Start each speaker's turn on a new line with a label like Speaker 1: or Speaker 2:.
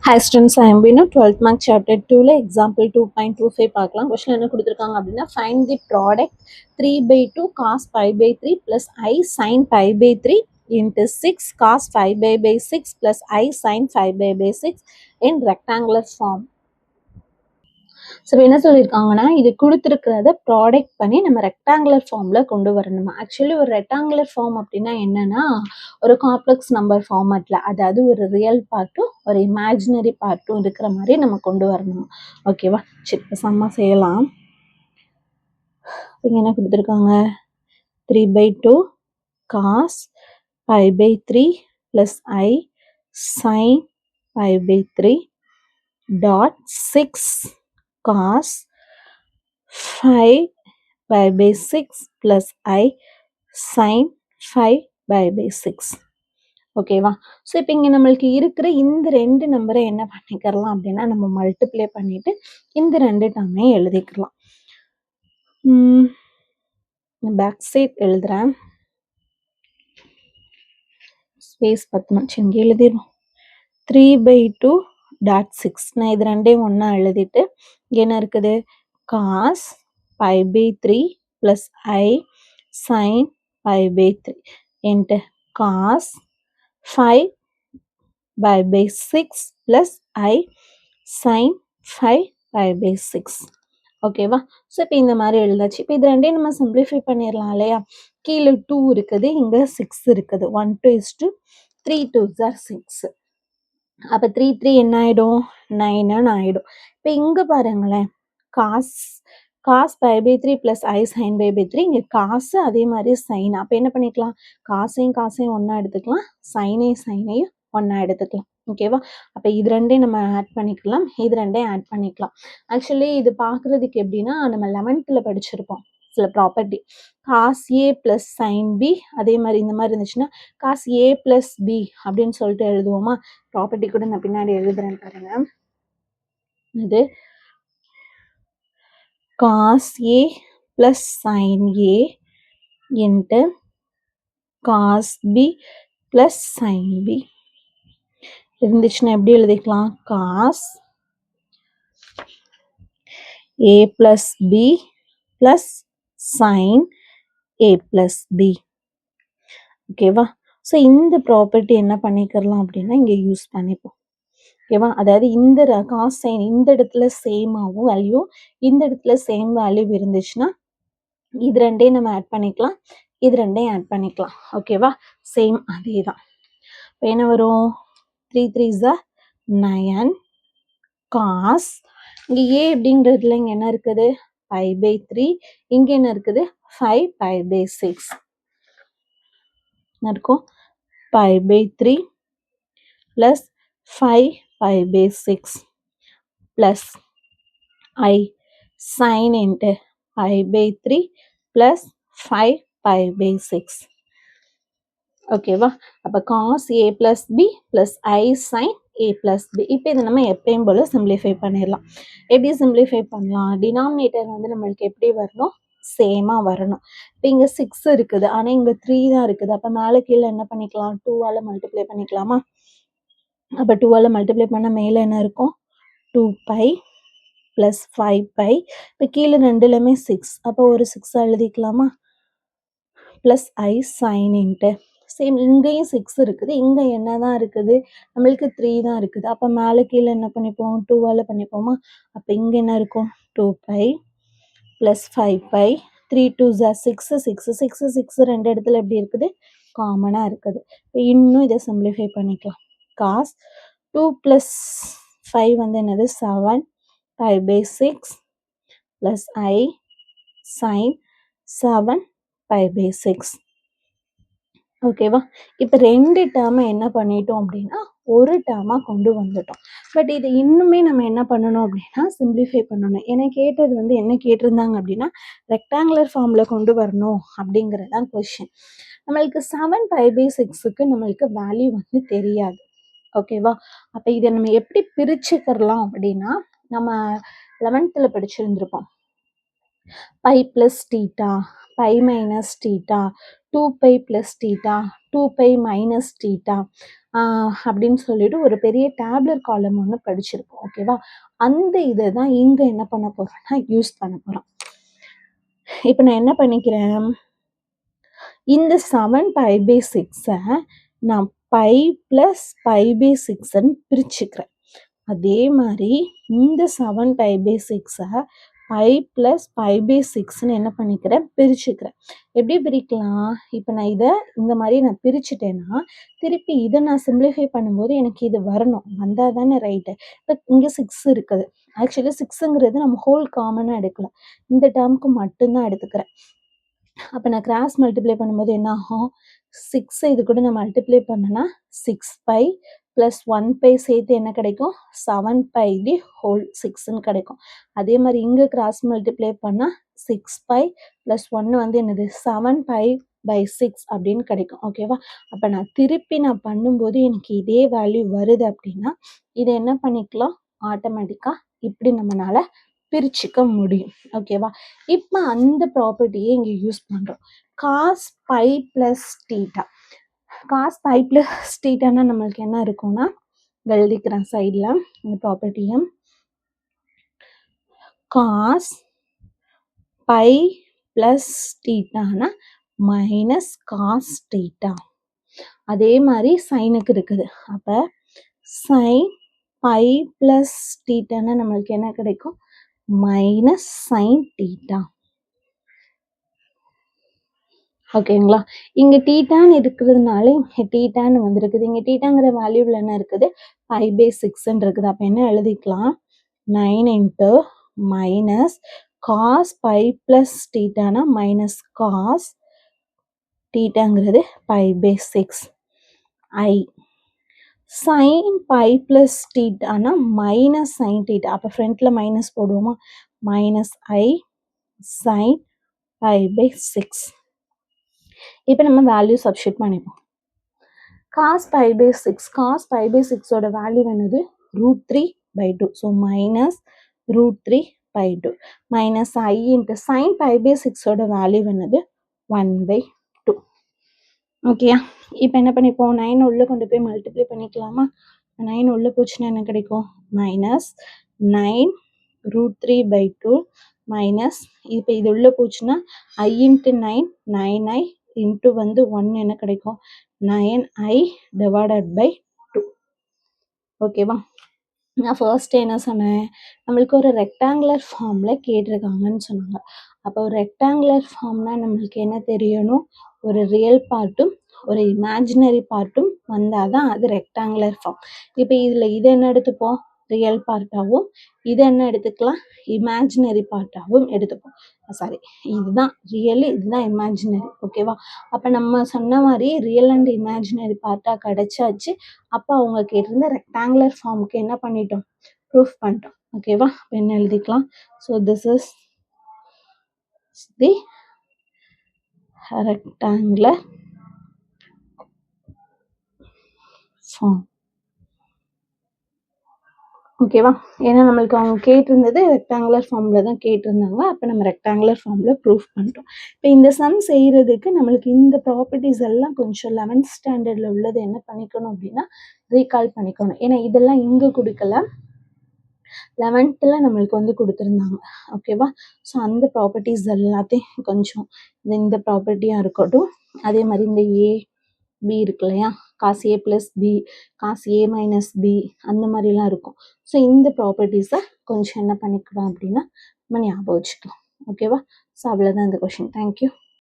Speaker 1: Hi students, I am Binu, 12th mark chapter 2 example 2.25 பார்க்கலாம். question என்ன கொடுத்திருக்காங்க அப்படின்னா find the product 3/2 cos pi by 3 plus I sin pi by 3 into 6 cos 5 by 6 plus I sin 5 by 6 in rectangular form. So என்ன சொல்லியிருக்காங்கன்னா இது கொடுத்துருக்கிறத product பண்ணி நம்ம rectangular ஃபார்மில் கொண்டு வரணுமா. ஆக்சுவலி ஒரு ரெக்டாங்குலர் ஃபார்ம் அப்படின்னா என்னன்னா ஒரு காம்ப்ளெக்ஸ் நம்பர் ஃபார்மேட்டில், அதாவது ஒரு ரியல் பார்ட்டும் ஒரு இமேஜினரி பார்ட்டும் இருக்கிற மாதிரி நம்ம கொண்டு வரணும். ஓகேவா, சரி இப்போ சம்மா செய்யலாம். இங்கே என்ன கொடுத்துருக்காங்க, 3/2 cos 5/3 plus I sin 5/3 dot 6 cos 5 by 6 plus I sin 5 by 6. ஓகேவா. ஸோ இப்போ இங்கே நம்மளுக்கு இருக்கிற இந்த ரெண்டு நம்பரை என்ன பண்ணிக்கிறலாம் அப்படின்னா நம்ம மல்டிப்ளை பண்ணிட்டு இந்த ரெண்டு டேர்மே எழுதிக்கலாம். பேக் சைட் எழுதுறேன், ஸ்பேஸ் 10 மச்சு இங்கே எழுதிடும். 3/2 டாட் 6 நான் இது ரெண்டையும் ஒன்றா எழுதிட்டு இங்கே என்ன இருக்குது, cos 5/3 plus I sin 5/3 into cos 5 by 6 plus I sin 5 by 6. ஓகேவா. ஸோ இப்போ இந்த மாதிரி எழுதாச்சு. இப்போ இது ரெண்டையும் நம்ம சிம்பிளிஃபை பண்ணிடலாம் இல்லையா. கீழே 2 இருக்குது, இங்கே 6 இருக்குது. 1 2 3 2s are 6. அப்போ 3 3 என்ன ஆகிடும், 9 ஆகிடும். இப்போ இங்கே பாருங்களேன், காஸ் 5/3 plus I sin 5/3, இங்கே காசு அதே மாதிரி சைன். அப்போ என்ன பண்ணிக்கலாம், காசையும் ஒன்றா எடுத்துக்கலாம், சைனையும் ஒன்றா எடுத்துக்கலாம். ஓகேவா. அப்போ இது ரெண்டையும் நம்ம ஆட் பண்ணிக்கலாம், இது ரெண்டையும் ஆட் பண்ணிக்கலாம். ஆக்சுவலி இது பார்க்குறதுக்கு எப்படின்னா நம்ம 11th படிச்சிருப்போம் சில property, cos A plus sine B, அதே மாதிரி இந்த மாதிரி இருந்துச்சுன்னா காஸ் A ப்ளஸ் B அப்படின்னு சொல்லிட்டு எழுதுவோமா. ப்ராப்பர்ட்டி கூட நான் பின்னாடி எழுதுறேன் பாருங்க. இது cos A plus sin A into cos B plus sin B இருந்துச்சுன்னா எப்படி எழுதிக்கலாம், cos A plus B plus sin A plus B. ஓகேவா. ஸோ இந்த ப்ராப்பர்ட்டி என்ன பண்ணிக்கலாம் அப்படின்னா இங்கே யூஸ் பண்ணிப்போம். ஓகேவா. அதாவது இந்த காஸ் சைன் இந்த இடத்துல சேம் ஆகும் வேல்யூ, இந்த இடத்துல சேம் வேல்யூ இருந்துச்சுன்னா இது ரெண்டையும் நம்ம ஆட் பண்ணிக்கலாம், இது ரெண்டையும் ஆட் பண்ணிக்கலாம். ஓகேவா. சேம் அதே தான். இப்போ என்ன வரும், 3 3s are 9 காஸ், இங்கே ஏ அப்படிங்கிறதுல இங்கே என்ன இருக்குது 5/3, இங்கே என்ன இருக்குது 5 5/6 இருக்கும். 5/3 plus 5 5/6 plus I sin into 5/3 plus 5 5/6. ஓகேவா. அப்போ cos A plus B plus I sin A plus B. இப்போ இதை நம்ம எப்பயும் போல சிம்பிளிஃபை பண்ணிடலாம். எப்படி சிம்பிளிஃபை பண்ணலாம், டினாமினேட்டர் வந்து நம்மளுக்கு எப்படி வரணும், சேமாக வரணும். இப்போ இங்கே 6 இருக்குது, ஆனால் இங்கே 3 தான் இருக்குது. அப்போ மேலே கீழே என்ன பண்ணிக்கலாம், 2ஆல் மல்டிப்ளை பண்ணிக்கலாமா. அப்போ 2ஆல் மல்டிப்ளை பண்ண மேலே என்ன இருக்கும், 2π ப்ளஸ் 5π. இப்போ கீழே ரெண்டுலையுமே 6, அப்போ ஒரு 6 எழுதிக்கலாமா. Plus I sin into same இங்கேயும் 6 இருக்குது, இங்கே என்ன தான் இருக்குது நம்மளுக்கு 3 தான் இருக்குது. அப்போ மேலே கீழே என்ன பண்ணிப்போம், 2ஆல் பண்ணிப்போமா. அப்போ இங்கே என்ன இருக்கும், 2π ப்ளஸ் 5π, 3 2s are 6 6 6 6 ரெண்டு இடத்துல எப்படி இருக்குது, காமனாக இருக்குது. இப்போ இன்னும் இதை சிம்பிளிஃபை பண்ணிக்கலாம். காஸ் 2 ப்ளஸ் 5 வந்து என்னது 7 5/6 plus I sin 7 5/6. ஓகேவா. இப்போ ரெண்டு டேர்மை என்ன பண்ணிட்டோம் அப்படின்னா ஒரு டேர்மாக கொண்டு வந்துட்டோம். பட் இது இன்னுமே நம்ம என்ன பண்ணணும் அப்படின்னா சிம்பிளிஃபை பண்ணணும். ஏன்னா கேட்டது வந்து என்ன கேட்டிருந்தாங்க அப்படின்னா ரெக்டாங்குலர் ஃபார்மில் கொண்டு வரணும் அப்படிங்கிறது தான் கொஷின். நம்மளுக்கு 7 5/6க்கு நம்மளுக்கு வேல்யூ வந்து தெரியாது. ஓகேவா. அப்போ இதை நம்ம எப்படி பிரிச்சுக்கிறலாம் அப்படின்னா நம்ம 11th படிச்சிருந்திருப்போம், pi plus theta, pi minus theta, 2 pi plus theta 2 pi minus theta அப்படின்னு சொல்லிட்டு ஒரு பெரிய டேப்லர் காலம் ஒன்று படிச்சிருப்போம். ஓகேவா? அந்த இதை தான் இங்கே என்ன பண்ண போகிறோம்னா யூஸ் பண்ண போகிறோம். இப்போ நான் என்ன பண்ணிக்கிறேன், இந்த 7 பை பை 6 நான் பை ப்ளஸ் பை பை 6 பிரிச்சுக்கிறேன். அதே மாதிரி இந்த 7 pi by 6 pi plus pi by 6 என்ன பண்ணிக்கிறேன், பிரிச்சுக்கிறேன். எப்படி பிரிக்கலாம், இப்போ நான் இதை இந்த மாதிரி நான் பிரிச்சுட்டேன்னா திருப்பி இதை நான் சிம்பிளிஃபை பண்ணும்போது எனக்கு இது வரணும், வந்தால் தானே ரைட்டு. இப்போ இங்கே 6 இருக்குது. ஆக்சுவலி 6ங்கிறது நம்ம ஹோல் காமனாக எடுக்கலாம், இந்த டேர்முக்கு மட்டும்தான் எடுத்துக்கிறேன். அப்போ நான் கிராஸ் மல்டிப்ளை பண்ணும்போது என்ன ஆகும், 6 இது கூட நான் மல்டிப்ளை பண்ணேன்னா 6 பை ப்ளஸ் 1 பை சேர்த்து என்ன கிடைக்கும், 7 பை தி ஹோல் 6ன்னு கிடைக்கும். அதே மாதிரி இங்கே கிராஸ் மல்டிப்ளை பண்ணால் 6 பை ப்ளஸ் 1 வந்து என்னது 7 பை பை 6 அப்படின்னு கிடைக்கும். ஓகேவா? அப்போ நான் திருப்பி நான் பண்ணும்போது எனக்கு இதே வேல்யூ வருது அப்படின்னா இதை என்ன பண்ணிக்கலாம், ஆட்டோமேட்டிக்காக இப்படி நம்மளால பிரிச்சுக்க முடியும். ஓகேவா? இப்போ அந்த ப்ராப்பர்ட்டியை இங்கே யூஸ் பண்ணுறோம். Cos pi plus theta, cos pi plus தீட்டானா நம்மளுக்கு என்ன இருக்கும்னா, எழுதிக்கிறேன் சைடில் இந்த ப்ராப்பர்ட்டியை, காஸ் பை ப்ளஸ் தீட்டானா மைனஸ் காஸ் தீட்டா. அதே மாதிரி சைனுக்கு இருக்குது. அப்போ சைன் பை ப்ளஸ் தீட்டானா நம்மளுக்கு என்ன கிடைக்கும், மைனஸ் சைன் தீட்டா. ஓகேங்களா? இங்கே தீட்டான்னு இருக்கிறதுனால இங்கே தீட்டான்னு வந்திருக்குது. இங்கே தீட்டாங்கிற வேல்யூவில் என்ன இருக்குது, பை பை 6ன்னு இருக்குது. அப்போ என்ன எழுதிக்கலாம், 9 into minus cos pi plus தீட்டானா மைனஸ் காஸ் தீட்டாங்கிறது pi by 6 i sine pi plus தீட்டானா மைனஸ் சைன் தீட்டா. அப்போ ஃப்ரண்ட்டில் மைனஸ் போடுவோமா, minus i sine pi by 6. இப்போ நம்ம வேல்யூ சப்ஸ்டிட் பண்ணிப்போம். Cos pi by 6, cos pi pi 6ஓட வேல்யூ என்னது, √3/2. So minus √3/2 minus i into sine pi pi 6ஓட வேல்யூ என்னது 1/2. ஓகேயா? இப்போ என்ன பண்ணிப்போம், 9 உள்ளே கொண்டு போய் மல்டிப்ளை பண்ணிக்கலாமா. 9 உள்ளே போச்சுன்னா என்ன கிடைக்கும், மைனஸ் 9 √3/2 மைனஸ், இப்போ இது உள்ளே போச்சுன்னா ஐ இன்ட்டு 9 9i இன்ட்டு வந்து 1 என்ன கிடைக்கும், 9i டிவைடட் பை 2. ஓகேவா? நான் ஃபர்ஸ்ட் என்ன சொன்னேன், நம்மளுக்கு ஒரு ரெக்டாங்குலர் ஃபார்மில் கேட்டிருக்காங்கன்னு சொன்னாங்க. அப்போ ஒரு ரெக்டாங்குலர் ஃபார்ம்னா நம்மளுக்கு என்ன தெரியணும், ஒரு ரியல் பார்ட்டும் ஒரு இமேஜினரி பார்ட்டும் வந்தால் தான் அது ரெக்டாங்குலர் ஃபார்ம். இப்போ இதில் இது என்ன எடுத்துப்போம், ரியல் பார்ட்டாகவும், இது என்ன எடுத்துக்கலாம், இமேஜினரி பார்ட்டாகவும் எடுத்துப்போம். சாரி, இதுதான் ரியல், இதுதான் இமேஜினரி. ஓகேவா? அப்போ நம்ம சொன்ன மாதிரி ரியல் அண்ட் இமேஜினரி பார்ட்டாக கிடைச்சாச்சு. அப்போ அவங்க கேட்டிருந்த ரெக்டாங்குலர் ஃபார்முக்கு என்ன பண்ணிட்டோம், ப்ரூஃப் பண்ணிட்டோம். ஓகேவா? இப்போ என்ன எழுதிக்கலாம், so this is the rectangular form. ஓகேவா? ஏன்னா நம்மளுக்கு அவங்க கேட்டிருந்தது ரெக்டாங்குலர் ஃபார்மில் தான் கேட்டிருந்தாங்க. அப்போ நம்ம ரெக்டாங்குலர் ஃபார்மில் ப்ரூஃப் பண்ணிட்டோம். இப்போ இந்த சம் செய்கிறதுக்கு நம்மளுக்கு இந்த ப்ராப்பர்ட்டிஸ் எல்லாம் கொஞ்சம் 11th ஸ்டாண்டர்டில் உள்ளது என்ன பண்ணிக்கணும் அப்படின்னா ரீகால் பண்ணிக்கணும். ஏன்னா இதெல்லாம் இங்கே கொடுக்கல, 11th நம்மளுக்கு வந்து கொடுத்துருந்தாங்க. ஓகேவா? ஸோ அந்த ப்ராப்பர்ட்டிஸ் எல்லாத்தையும் கொஞ்சம் இந்த ப்ராப்பர்ட்டியாக இருக்கட்டும், அதே மாதிரி இந்த பி இருக்கு இல்லையா, cos A plus B, cos A minus B, அந்த மாதிரிலாம் இருக்கும். ஸோ இந்த ப்ராப்பர்ட்டிஸை கொஞ்சம் என்ன பண்ணிக்கலாம் அப்படின்னா நம்ம ஞாபகம் வச்சுக்கலாம். ஓகேவா? ஸோ அவ்வளோதான் இந்த கொஷின். தேங்க்யூ.